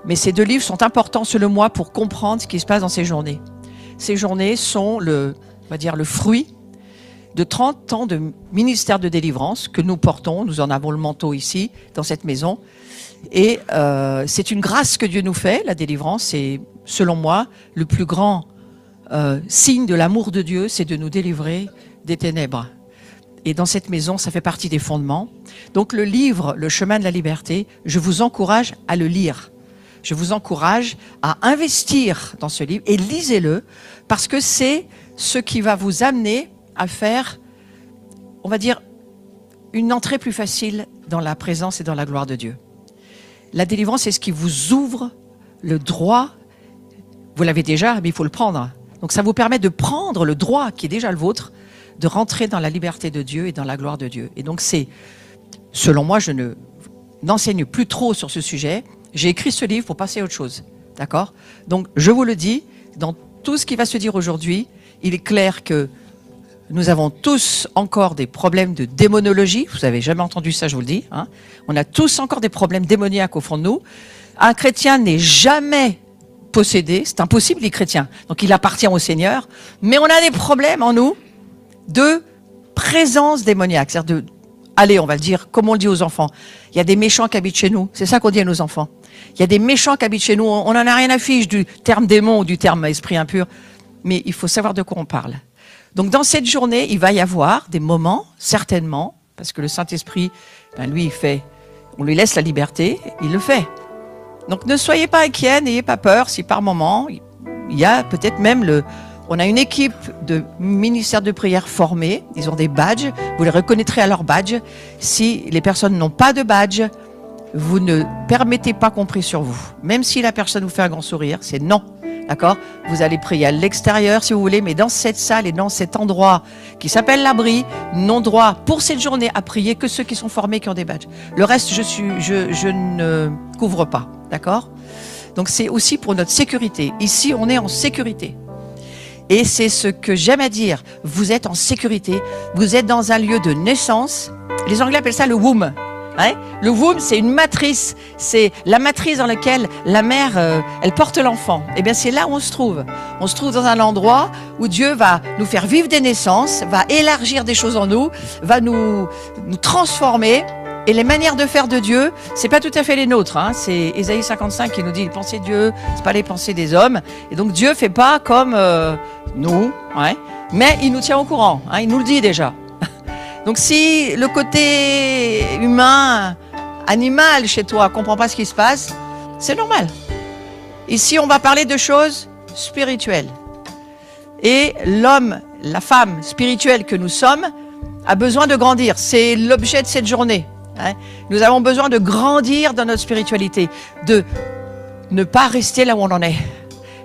Mais ces 2 livres sont importants selon moi pour comprendre ce qui se passe dans ces journées. Ces journées sont on va dire, le fruit de 30 ans de ministère de délivrance que nous portons. Nous en avons le manteau ici, dans cette maison. Et c'est une grâce que Dieu nous fait, la délivrance. C'est, selon moi, le plus grand signe de l'amour de Dieu, c'est de nous délivrer des ténèbres. Et dans cette maison, ça fait partie des fondements. Donc le livre, Le chemin de la liberté, je vous encourage à le lire. Je vous encourage à investir dans ce livre et lisez-le parce que c'est ce qui va vous amener à faire, on va dire, une entrée plus facile dans la présence et dans la gloire de Dieu. La délivrance, c'est ce qui vous ouvre le droit. Vous l'avez déjà, mais il faut le prendre. Donc ça vous permet de prendre le droit qui est déjà le vôtre, de rentrer dans la liberté de Dieu et dans la gloire de Dieu. Et donc c'est, selon moi, je n'enseigne plus trop sur ce sujet. J'ai écrit ce livre pour passer à autre chose. D'accord? Donc je vous le dis, dans tout ce qui va se dire aujourd'hui, il est clair que nous avons tous encore des problèmes de démonologie. Vous n'avez jamais entendu ça, je vous le dis. Hein. On a tous encore des problèmes démoniaques au fond de nous. Un chrétien n'est jamais possédé. C'est impossible, les chrétiens. Donc il appartient au Seigneur. Mais on a des problèmes en nous de présence démoniaque. C'est-à-dire de, allez, on va le dire, comme on le dit aux enfants. Il y a des méchants qui habitent chez nous. C'est ça qu'on dit à nos enfants. Il y a des méchants qui habitent chez nous. On n'en a rien à fiche du terme démon ou du terme esprit impur. Mais il faut savoir de quoi on parle. Donc dans cette journée, il va y avoir des moments, certainement, parce que le Saint-Esprit, ben lui, il fait, on lui laisse la liberté, il le fait. Donc ne soyez pas inquiets, n'ayez pas peur si par moment, il y a peut-être même on a une équipe de ministère de prière formés, ils ont des badges, vous les reconnaîtrez à leur badge. Si les personnes n'ont pas de badge, vous ne permettez pas qu'on prie sur vous. Même si la personne vous fait un grand sourire, c'est non. D'accord? Vous allez prier à l'extérieur si vous voulez, mais dans cette salle et dans cet endroit qui s'appelle l'abri, n'ont droit pour cette journée à prier que ceux qui sont formés, qui ont des badges. Le reste, je ne couvre pas. D'accord? Donc c'est aussi pour notre sécurité. Ici, on est en sécurité. Et c'est ce que j'aime à dire. Vous êtes en sécurité. Vous êtes dans un lieu de naissance. Les Anglais appellent ça le womb. Ouais. Le womb, c'est une matrice. C'est la matrice dans laquelle la mère, elle porte l'enfant. Eh bien, c'est là où on se trouve. On se trouve dans un endroit où Dieu va nous faire vivre des naissances, va élargir des choses en nous, va nous transformer. Et les manières de faire de Dieu, c'est pas tout à fait les nôtres. Hein. C'est Ésaïe 55 qui nous dit les pensées de Dieu, c'est pas les pensées des hommes. Et donc Dieu fait pas comme nous, ouais. Mais il nous tient au courant. Hein. Il nous le dit déjà. Donc si le côté humain, animal chez toi comprend pas ce qui se passe, c'est normal. Ici, on va parler de choses spirituelles. Et l'homme, la femme spirituelle que nous sommes, a besoin de grandir. C'est l'objet de cette journée. Hein. Nous avons besoin de grandir dans notre spiritualité, de ne pas rester là où on en est,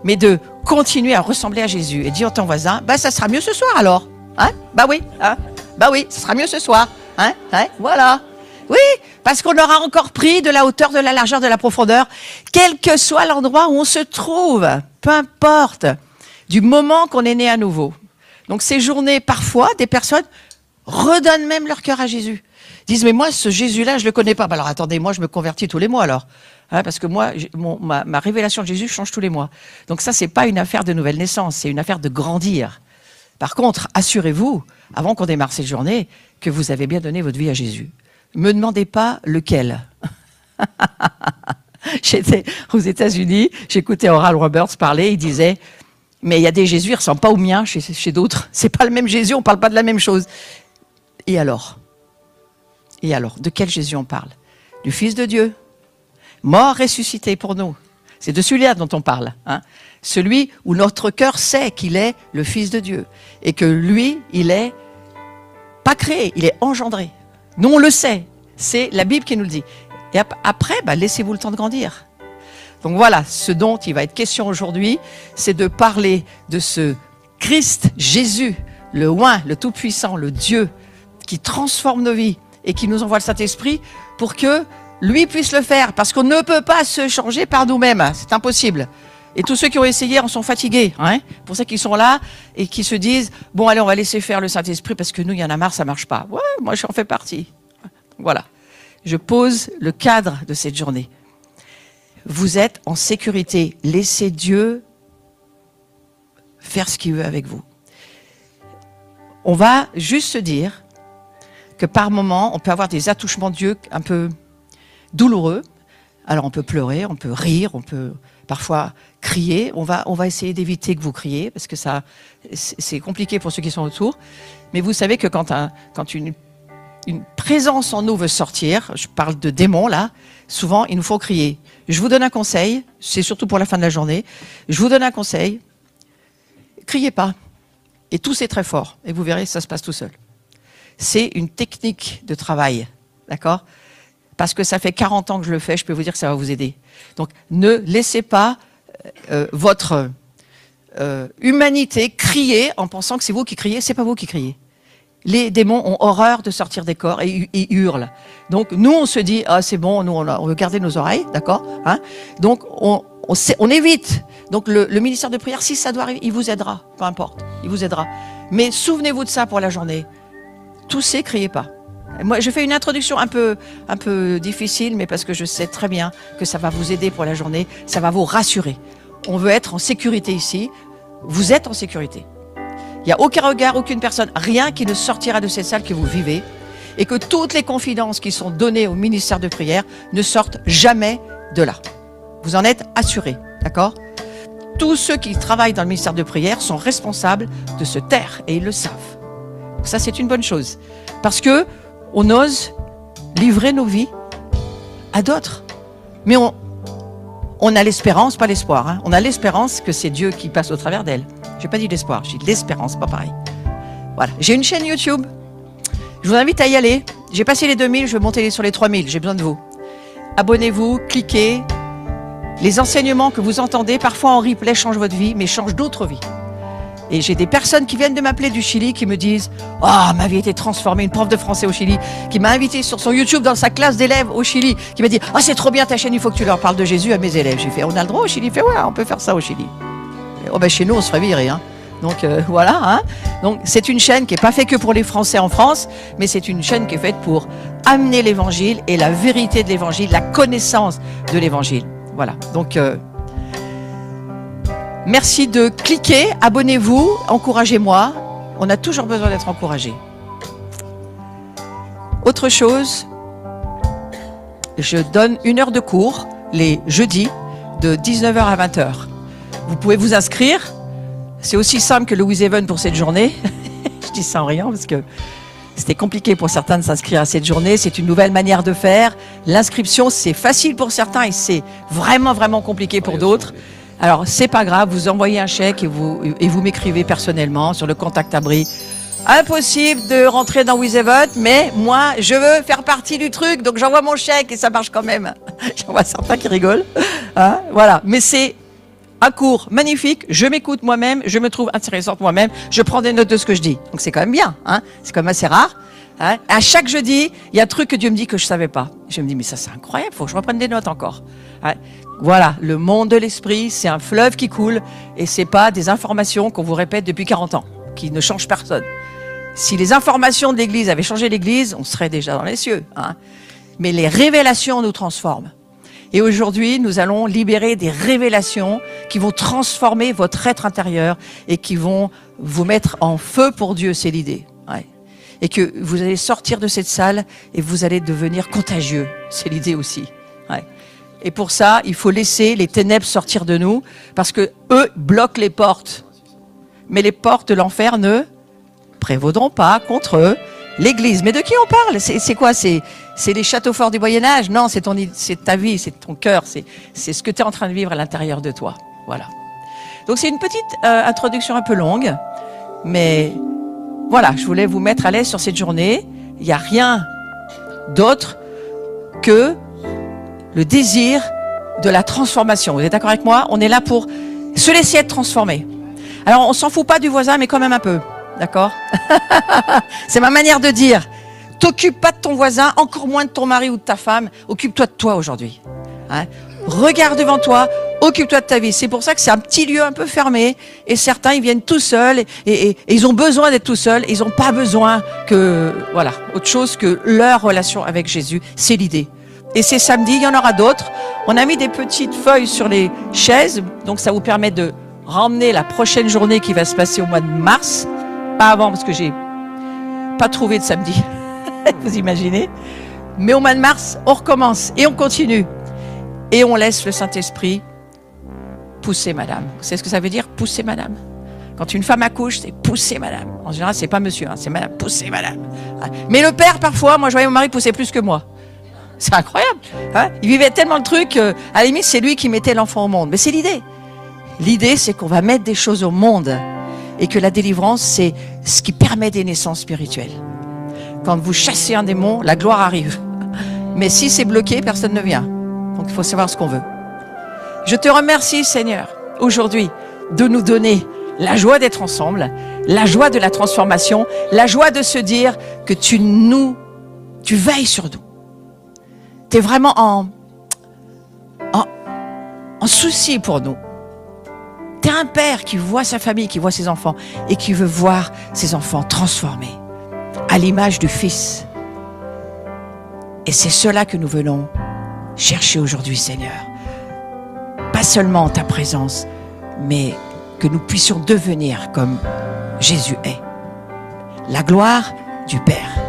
mais de continuer à ressembler à Jésus. Et dire à ton voisin, bah ça sera mieux ce soir alors. Hein? Bah oui, hein? Bah oui, ce sera mieux ce soir. Hein? Hein? Voilà. Oui, parce qu'on aura encore pris de la hauteur, de la largeur, de la profondeur, quel que soit l'endroit où on se trouve, peu importe, du moment qu'on est né à nouveau. Donc ces journées, parfois, des personnes redonnent même leur cœur à Jésus. Disent, mais moi, ce Jésus-là, je le connais pas. Bah alors attendez, moi, je me convertis tous les mois alors. Hein, parce que moi, ma révélation de Jésus change tous les mois. Donc ça, c'est pas une affaire de nouvelle naissance, c'est une affaire de grandir. Par contre, assurez-vous, avant qu'on démarre cette journée, que vous avez bien donné votre vie à Jésus. Me demandez pas lequel. J'étais aux États-Unis, j'écoutais Oral Roberts parler, il disait, mais il y a des Jésus, ils ne ressemblent pas aux miens chez d'autres. C'est pas le même Jésus, on ne parle pas de la même chose. Et alors, de quel Jésus on parle? Du Fils de Dieu, mort, ressuscité pour nous. C'est de celui-là dont on parle. Hein. Celui où notre cœur sait qu'il est le Fils de Dieu. Et que lui, il est pas créé, il est engendré. Nous, on le sait. C'est la Bible qui nous le dit. Et après, bah, laissez-vous le temps de grandir. Donc voilà, ce dont il va être question aujourd'hui, c'est de parler de ce Christ, Jésus, le Oint, le Tout-Puissant, le Dieu, qui transforme nos vies et qui nous envoie le Saint-Esprit pour que lui puisse le faire. Parce qu'on ne peut pas se changer par nous-mêmes. C'est impossible. Et tous ceux qui ont essayé en sont fatigués. Hein, pour ça qu'ils sont là et qui se disent, bon allez, on va laisser faire le Saint-Esprit parce que nous, il y en a marre, ça marche pas. Ouais, moi j'en fais partie. Voilà. Je pose le cadre de cette journée. vous êtes en sécurité. Laissez Dieu faire ce qu'il veut avec vous. On va juste se dire que par moments, on peut avoir des attouchements de Dieu un peu douloureux. Alors on peut pleurer, on peut rire, on peut parfois crier. On va essayer d'éviter que vous criez parce que ça, c'est compliqué pour ceux qui sont autour. Mais vous savez que quand une présence en nous veut sortir, je parle de démons là, souvent il nous faut crier. Je vous donne un conseil, c'est surtout pour la fin de la journée. Je vous donne un conseil, criez pas. Et toussez très fort. Et vous verrez, ça se passe tout seul. C'est une technique de travail, d'accord ? Parce que ça fait 40 ans que je le fais, je peux vous dire que ça va vous aider. Donc, ne laissez pas votre humanité crier en pensant que c'est vous qui criez. C'est pas vous qui criez. Les démons ont horreur de sortir des corps et hurlent. Donc, nous, on se dit, ah, c'est bon, nous, on veut garder nos oreilles, d'accord, hein ? Donc, on évite. Donc, le ministère de prière, si ça doit arriver, il vous aidera, peu importe, il vous aidera. Mais souvenez-vous de ça pour la journée. Toussez, criez pas. Moi, je fais une introduction un peu difficile, mais parce que je sais très bien que ça va vous aider pour la journée, ça va vous rassurer. On veut être en sécurité ici. Vous êtes en sécurité. Il n'y a aucun regard, aucune personne, rien qui ne sortira de cette salle que vous vivez, et que toutes les confidences qui sont données au ministère de prière ne sortent jamais de là. Vous en êtes assurés, d'accord ? Tous ceux qui travaillent dans le ministère de prière sont responsables de se taire, et ils le savent. Ça, c'est une bonne chose. Parce que on ose livrer nos vies à d'autres. Mais on a l'espérance, pas l'espoir. Hein. On a l'espérance que c'est Dieu qui passe au travers d'elle. J'ai pas dit l'espoir, j'ai dit l'espérance, pas pareil. Voilà. J'ai une chaîne YouTube. Je vous invite à y aller. J'ai passé les 2000, je vais monter sur les 3000. J'ai besoin de vous. Abonnez-vous, cliquez. Les enseignements que vous entendez, parfois en replay, changent votre vie, mais changent d'autres vies. Et j'ai des personnes qui viennent de m'appeler du Chili qui me disent « Ah, ma vie a été transformée ». Une prof de français au Chili qui m'a invité sur son YouTube dans sa classe d'élèves au Chili, qui m'a dit « Ah, c'est trop bien ta chaîne, il faut que tu leur parles de Jésus à mes élèves ». J'ai fait « On a le droit au Chili ?» Il fait « Ouais, on peut faire ça au Chili ». Oh ben chez nous, on se ferait virer. Hein. Donc voilà. Hein. Donc c'est une chaîne qui n'est pas faite que pour les Français en France, mais c'est une chaîne qui est faite pour amener l'Évangile et la vérité de l'Évangile, la connaissance de l'Évangile. Voilà. Donc... merci de cliquer, abonnez-vous, encouragez-moi. On a toujours besoin d'être encouragé. Autre chose, je donne 1 heure de cours les jeudis de 19h à 20h. Vous pouvez vous inscrire. C'est aussi simple que Louis Even pour cette journée. Je dis ça en riant parce que c'était compliqué pour certains de s'inscrire à cette journée. C'est une nouvelle manière de faire. L'inscription, c'est facile pour certains et c'est vraiment, vraiment compliqué pour d'autres. Alors, c'est pas grave, vous envoyez un chèque et vous m'écrivez personnellement sur le contact abri. Impossible de rentrer dans WizEvent, mais moi, je veux faire partie du truc, donc j'envoie mon chèque et ça marche quand même. J'en vois certains qui rigolent. Hein, voilà. Mais c'est un cours magnifique, je m'écoute moi-même, je me trouve intéressante moi-même, je prends des notes de ce que je dis. Donc c'est quand même bien, hein, c'est quand même assez rare. Hein. À chaque jeudi, il y a un truc que Dieu me dit que je savais pas. Je me dis, mais ça c'est incroyable, faut que je reprenne des notes encore. Hein. Voilà, le monde de l'esprit, c'est un fleuve qui coule et c'est pas des informations qu'on vous répète depuis 40 ans, qui ne changent personne. Si les informations de l'Église avaient changé l'Église, on serait déjà dans les cieux. Hein. Mais les révélations nous transforment. Et aujourd'hui, nous allons libérer des révélations qui vont transformer votre être intérieur et qui vont vous mettre en feu pour Dieu, c'est l'idée. Ouais. Et que vous allez sortir de cette salle et vous allez devenir contagieux, c'est l'idée aussi. Ouais. Et pour ça, il faut laisser les ténèbres sortir de nous parce que eux bloquent les portes. Mais les portes de l'enfer ne prévaudront pas contre l'Église. Mais de qui on parle? C'est quoi? C'est les châteaux forts du Moyen-Âge? Non, c'est ta vie, c'est ton cœur, c'est ce que tu es en train de vivre à l'intérieur de toi. Voilà. Donc c'est une petite introduction un peu longue, mais voilà, je voulais vous mettre à l'aise sur cette journée. Il n'y a rien d'autre que le désir de la transformation. Vous êtes d'accord avec moi? On est là pour se laisser être transformé. Alors on s'en fout pas du voisin, mais quand même un peu. D'accord? C'est ma manière de dire. T'occupe pas de ton voisin, encore moins de ton mari ou de ta femme. Occupe-toi de toi aujourd'hui. Hein? Regarde devant toi, occupe-toi de ta vie. C'est pour ça que c'est un petit lieu un peu fermé. Et certains, ils viennent tout seuls et ils ont besoin d'être tout seuls. Ils n'ont pas besoin que, voilà, autre chose que leur relation avec Jésus. C'est l'idée. Et c'est samedi, il y en aura d'autres. On a mis des petites feuilles sur les chaises, donc ça vous permet de ramener la prochaine journée qui va se passer au mois de mars. Pas avant, parce que j'ai pas trouvé de samedi. Vous imaginez? Mais au mois de mars, on recommence et on continue. Et on laisse le Saint-Esprit pousser madame. Vous savez ce que ça veut dire, pousser madame? Quand une femme accouche, c'est pousser madame. En général, c'est pas monsieur, hein, c'est madame, pousser madame. Mais le père, parfois, moi je voyais mon mari pousser plus que moi. C'est incroyable. Hein, il vivait tellement le truc, à la limite, c'est lui qui mettait l'enfant au monde. Mais c'est l'idée. L'idée, c'est qu'on va mettre des choses au monde et que la délivrance, c'est ce qui permet des naissances spirituelles. Quand vous chassez un démon, la gloire arrive. Mais si c'est bloqué, personne ne vient. Donc il faut savoir ce qu'on veut. Je te remercie, Seigneur, aujourd'hui, de nous donner la joie d'être ensemble, la joie de la transformation, la joie de se dire que tu veilles sur nous. Tu es vraiment en souci pour nous. Tu es un père qui voit sa famille, qui voit ses enfants et qui veut voir ses enfants transformés à l'image du Fils. Et c'est cela que nous venons chercher aujourd'hui, Seigneur. Pas seulement en ta présence, mais que nous puissions devenir comme Jésus est. La gloire du Père.